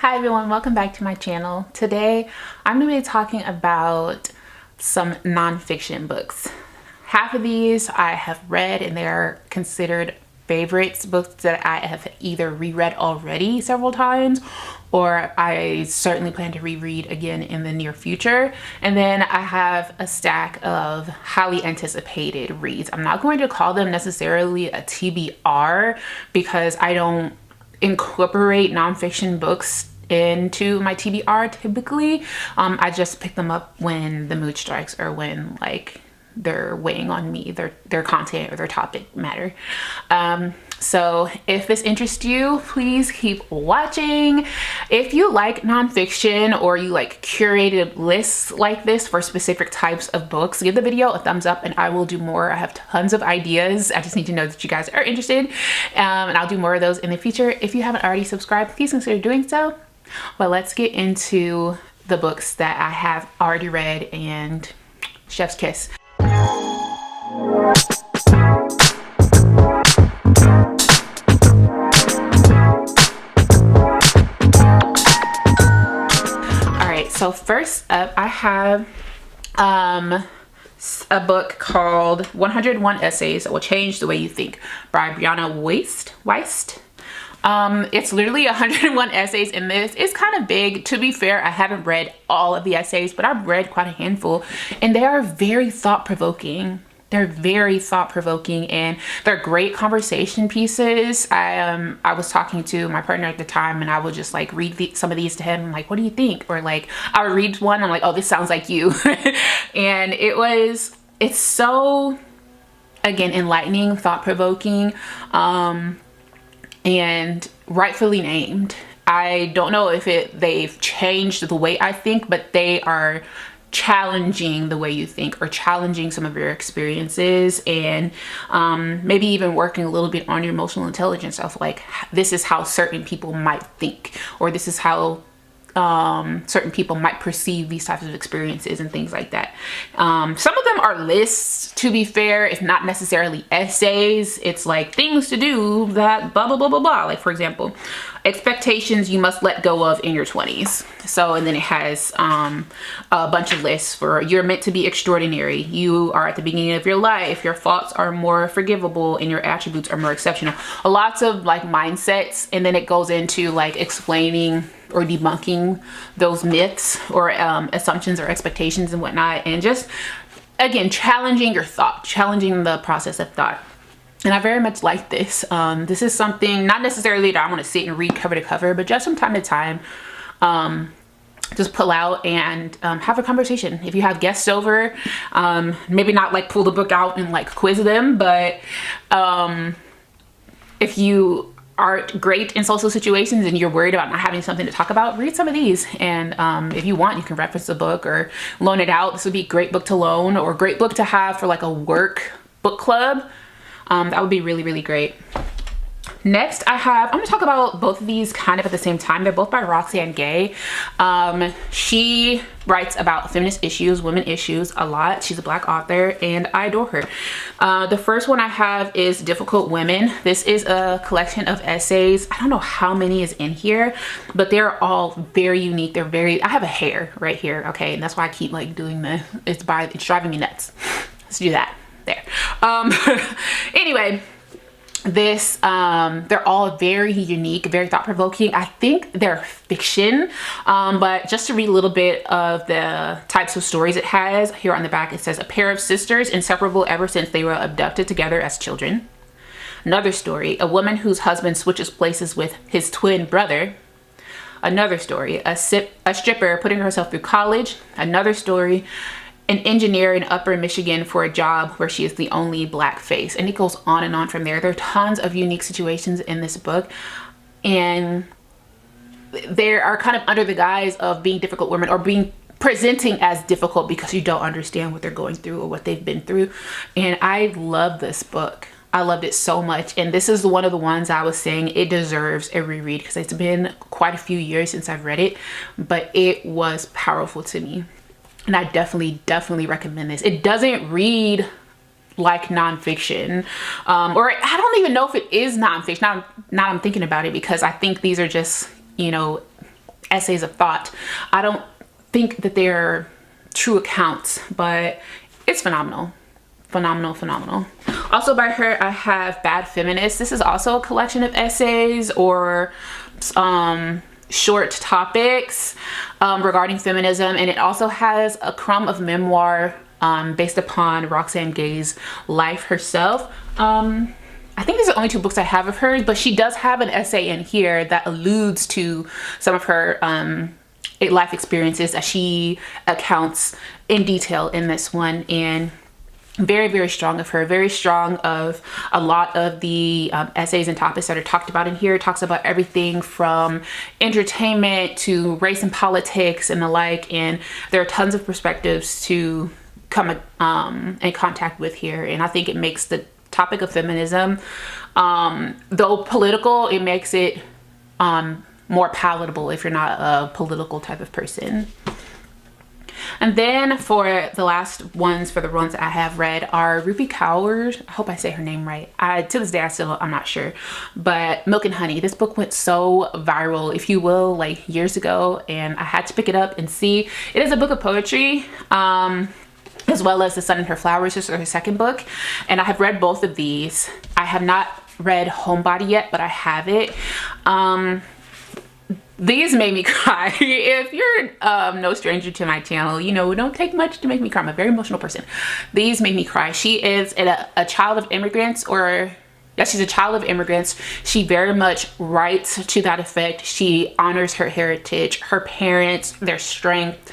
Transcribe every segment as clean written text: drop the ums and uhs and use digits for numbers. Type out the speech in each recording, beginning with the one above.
Hi everyone, welcome back to my channel. Today I'm going to be talking about some nonfiction books. Half of these I have read and they're considered favorites, books that I have either reread already several times or I certainly plan to reread again in the near future. And then I have a stack of highly anticipated reads. I'm not going to call them necessarily a TBR because I don't incorporate nonfiction books into my TBR typically. I just pick them up when the mood strikes or when like they're weighing on me, their content or their topic matter. So if this interests you, please keep watching. If you like nonfiction or you like curated lists like this for specific types of books, give the video a thumbs up and I will do more. I have tons of ideas. I just need to know that you guys are interested, and I'll do more of those in the future. If you haven't already subscribed, please consider doing so. But let's get into the books that I have already read and chef's kiss. So first up, I have a book called 101 Essays That Will Change the Way You Think by Brianna Weist. It's literally 101 essays in this. It's kind of big. To be fair, I haven't read all of the essays, but I've read quite a handful and they are very thought-provoking. They're very thought-provoking and they're great conversation pieces. I was talking to my partner at the time and I would just like read some of these to him. I'm like, what do you think? Or like I would read one, I'm like, oh, this sounds like you. And it's so, again, enlightening, thought-provoking, and rightfully named. I don't know if they've changed the way I think, but they are challenging the way you think or challenging some of your experiences, and maybe even working a little bit on your emotional intelligence of like, this is how certain people might think, or this is how certain people might perceive these types of experiences and things like that. Some of them are lists, to be fair. It's not necessarily essays. It's like things to do that blah blah blah blah blah. Like for example, expectations you must let go of in your 20s. So, and then it has a bunch of lists for you're meant to be extraordinary, you are at the beginning of your life, your faults are more forgivable and your attributes are more exceptional. Lots of like mindsets, and then it goes into like explaining or debunking those myths or assumptions or expectations and whatnot, and just again challenging your thought, challenging the process of thought. And I very much like this. This is something not necessarily that I want to sit and read cover to cover, but just from time to time just pull out and have a conversation. If you have guests over, maybe not like pull the book out and like quiz them, but if you aren't great in social situations and you're worried about not having something to talk about, read some of these. And if you want, you can reference the book or loan it out. This would be a great book to loan or a great book to have for like a work book club. That would be really, really great. Next, I'm going to talk about both of these kind of at the same time. They're both by Roxane Gay. She writes about feminist issues, women issues a lot. She's a Black author and I adore her. The first one I have is Difficult Women. This is a collection of essays. I don't know how many is in here, but they're all very unique. I have a hair right here, okay? And that's why I keep like doing it's driving me nuts. Let's do that. There. Anyway, they're all very unique, very thought-provoking. I think they're fiction, but just to read a little bit of the types of stories it has, here on the back it says, a pair of sisters inseparable ever since they were abducted together as children. Another story, a woman whose husband switches places with his twin brother. Another story, a stripper putting herself through college. Another story, an engineer in Upper Michigan for a job where she is the only Black face. And it goes on and on from there. There are tons of unique situations in this book, and they are kind of under the guise of being difficult women or being presenting as difficult because you don't understand what they're going through or what they've been through. And I love this book. I loved it so much, and this is one of the ones I was saying it deserves a reread because it's been quite a few years since I've read it, but it was powerful to me. And I definitely recommend this. It doesn't read like nonfiction, or I don't even know if it is nonfiction. Now I'm thinking about it, because I think these are just, you know, essays of thought. I don't think that they're true accounts, but it's phenomenal. Phenomenal. Also by her, I have Bad Feminist. This is also a collection of essays or short topics regarding feminism, and it also has a crumb of memoir based upon Roxane Gay's life herself. I think these are only 2 books I have of hers, but she does have an essay in here that alludes to some of her life experiences that she accounts in detail in this one. And very strong of her, very strong of a lot of the essays and topics that are talked about in here. It talks about everything from entertainment to race and politics and the like, and there are tons of perspectives to come in contact with here. And I think it makes the topic of feminism, though political, it makes it more palatable if you're not a political type of person. And then for the last ones, for the ones that I have read, are Rupi Kaur. I hope I say her name right. To this day, I'm not sure. But Milk and Honey. This book went so viral, if you will, like years ago, and I had to pick it up and see. It is a book of poetry, as well as The Sun and Her Flowers, which is her second book. And I have read both of these. I have not read Homebody yet, but I have it. These made me cry. If you're no stranger to my channel, you know, it don't take much to make me cry. I'm a very emotional person. These made me cry. She is a child of immigrants, or yeah, she's a child of immigrants. She very much writes to that effect. She honors her heritage, her parents, their strength,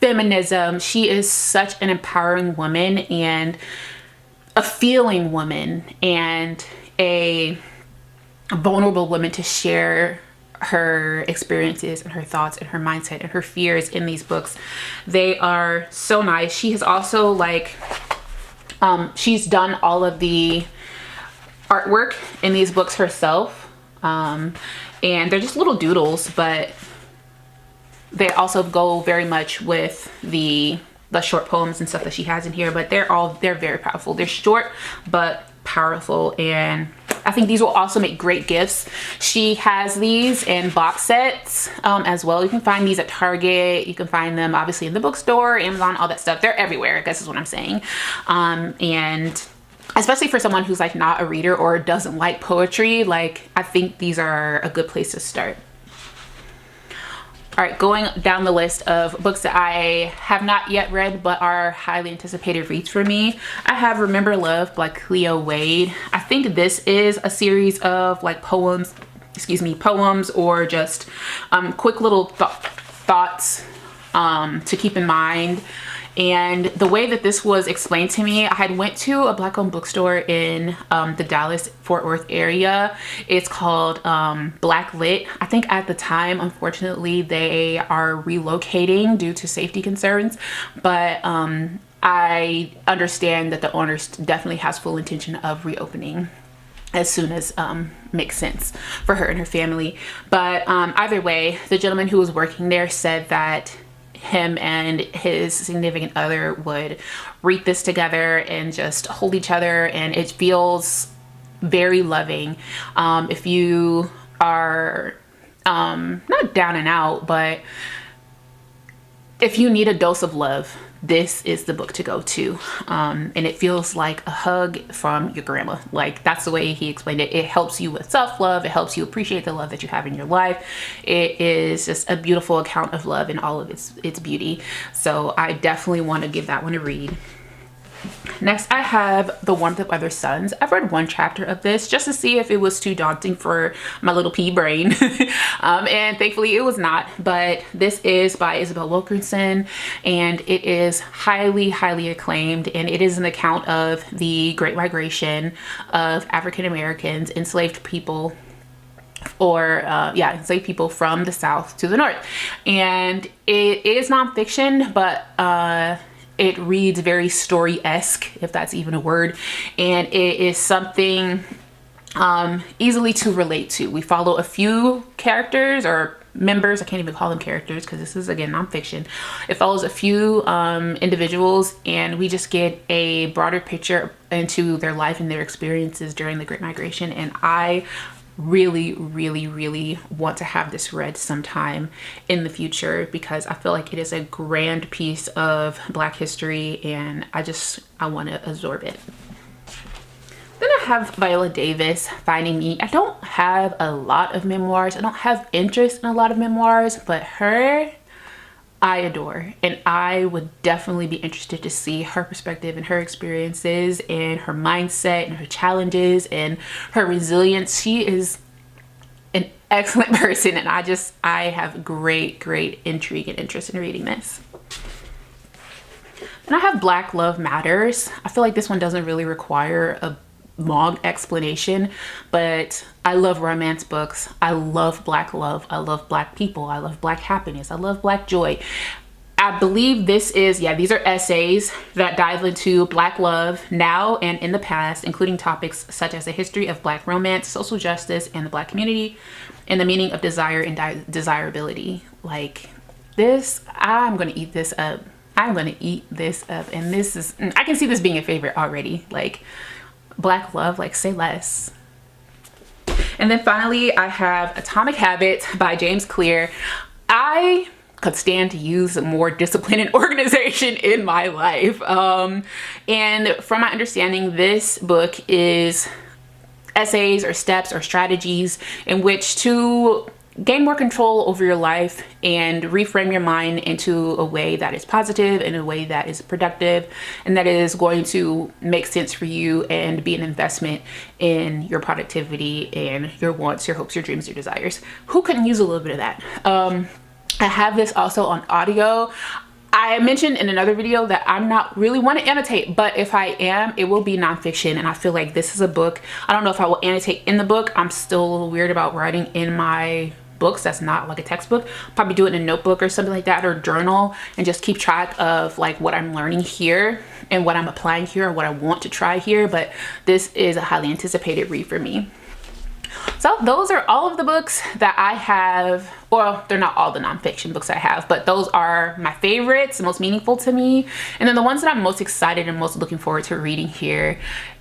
feminism. She is such an empowering woman and a feeling woman and a vulnerable woman to share her experiences and her thoughts and her mindset and her fears in these books. They are so nice. She has also she's done all of the artwork in these books herself, and they're just little doodles, but they also go very much with the short poems and stuff that she has in here. But they're very powerful. They're short but powerful, and I think these will also make great gifts. She has these in box sets as well. You can find these at Target. You can find them obviously in the bookstore, Amazon, all that stuff. They're everywhere, I guess is what I'm saying. And especially for someone who's like not a reader or doesn't like poetry, like I think these are a good place to start. All right, going down the list of books that I have not yet read but are highly anticipated reads for me. I have Remember Love by Cleo Wade. I think this is a series of like poems or just quick little thoughts to keep in mind. And the way that this was explained to me, I had went to a Black-owned bookstore in the Dallas-Fort Worth area. It's called Black Lit. I think at the time, unfortunately, they are relocating due to safety concerns. But I understand that the owner definitely has full intention of reopening as soon as makes sense for her and her family. But either way, the gentleman who was working there said that him and his significant other would read this together and just hold each other, and it feels very loving. If you are not down and out, but if you need a dose of love, this is the book to go to. And it feels like a hug from your grandma. Like, that's the way he explained it. It helps you with self-love. It helps you appreciate the love that you have in your life. It is just a beautiful account of love in all of its beauty. So I definitely want to give that one a read. Next, I have The Warmth of Other Suns. I've read one chapter of this just to see if it was too daunting for my little pea brain. And thankfully it was not. But this is by Isabel Wilkerson, and it is highly, highly acclaimed. And it is an account of the Great Migration of African Americans, enslaved people, or enslaved people from the South to the North. And it is nonfiction, but it reads very story-esque, if that's even a word, and it is something easily to relate to. We follow a few characters or members. I can't even call them characters because this is, again, nonfiction. It follows a few individuals, and we just get a broader picture into their life and their experiences during the Great Migration. And I really, really, really want to have this read sometime in the future, because I feel like it is a grand piece of Black history and I want to absorb it. Then I have Viola Davis, Finding Me. I don't have a lot of memoirs. I don't have interest in a lot of memoirs, but her, I adore. And I would definitely be interested to see her perspective and her experiences and her mindset and her challenges and her resilience. She is an excellent person, and I have great intrigue and interest in reading this. And I have Black Love Matters. I feel like this one doesn't really require a long explanation, but I love romance books. I love Black love. I love Black people. I love Black happiness. I love Black joy. I believe this is, yeah, these are essays that dive into Black love now and in the past, including topics such as the history of Black romance, social justice, and the Black community, and the meaning of desire and desirability. Like this, I'm gonna eat this up. I'm gonna eat this up, and this is, I can see this being a favorite already. Like Black love, like say less. And then finally, I have Atomic Habits by James Clear. I could stand to use more discipline and organization in my life. And from my understanding, this book is essays or steps or strategies in which to gain more control over your life and reframe your mind into a way that is positive, in a way that is productive, and that is going to make sense for you and be an investment in your productivity and your wants, your hopes, your dreams, your desires. Who couldn't use a little bit of that? I have this also on audio. I mentioned in another video that I'm not really want to annotate, but if I am, it will be nonfiction. And I feel like this is a book. I don't know if I will annotate in the book. I'm still a little weird about writing in my books that's not like a textbook. Probably do it in a notebook or something like that, or journal, and just keep track of like what I'm learning here and what I'm applying here or what I want to try here. But this is a highly anticipated read for me. So those are all of the books that I have. Well, they're not all the nonfiction books I have, but those are my favorites, the most meaningful to me. And then the ones that I'm most excited and most looking forward to reading here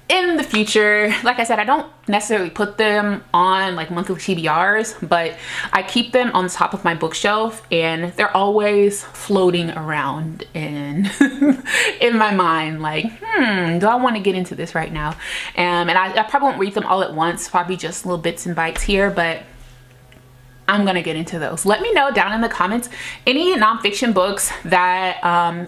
in the future. Like I said, I don't necessarily put them on like monthly TBRs, but I keep them on the top of my bookshelf, and they're always floating around in in my mind, like, do I want to get into this right now? And I probably won't read them all at once, probably just little bits and bites here, but I'm gonna get into those. Let me know down in the comments any nonfiction books that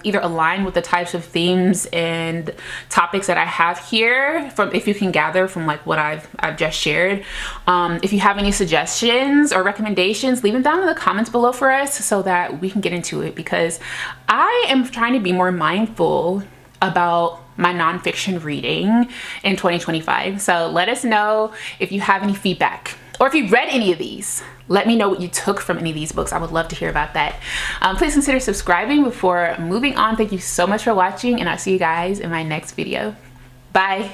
either align with the types of themes and topics that I have here, from, if you can gather from like what I've just shared. If you have any suggestions or recommendations, leave them down in the comments below for us so that we can get into it, because I am trying to be more mindful about my nonfiction reading in 2025. So let us know if you have any feedback, or if you've read any of these. Let me know what you took from any of these books. I would love to hear about that. Please consider subscribing before moving on. Thank you so much for watching, and I'll see you guys in my next video. Bye.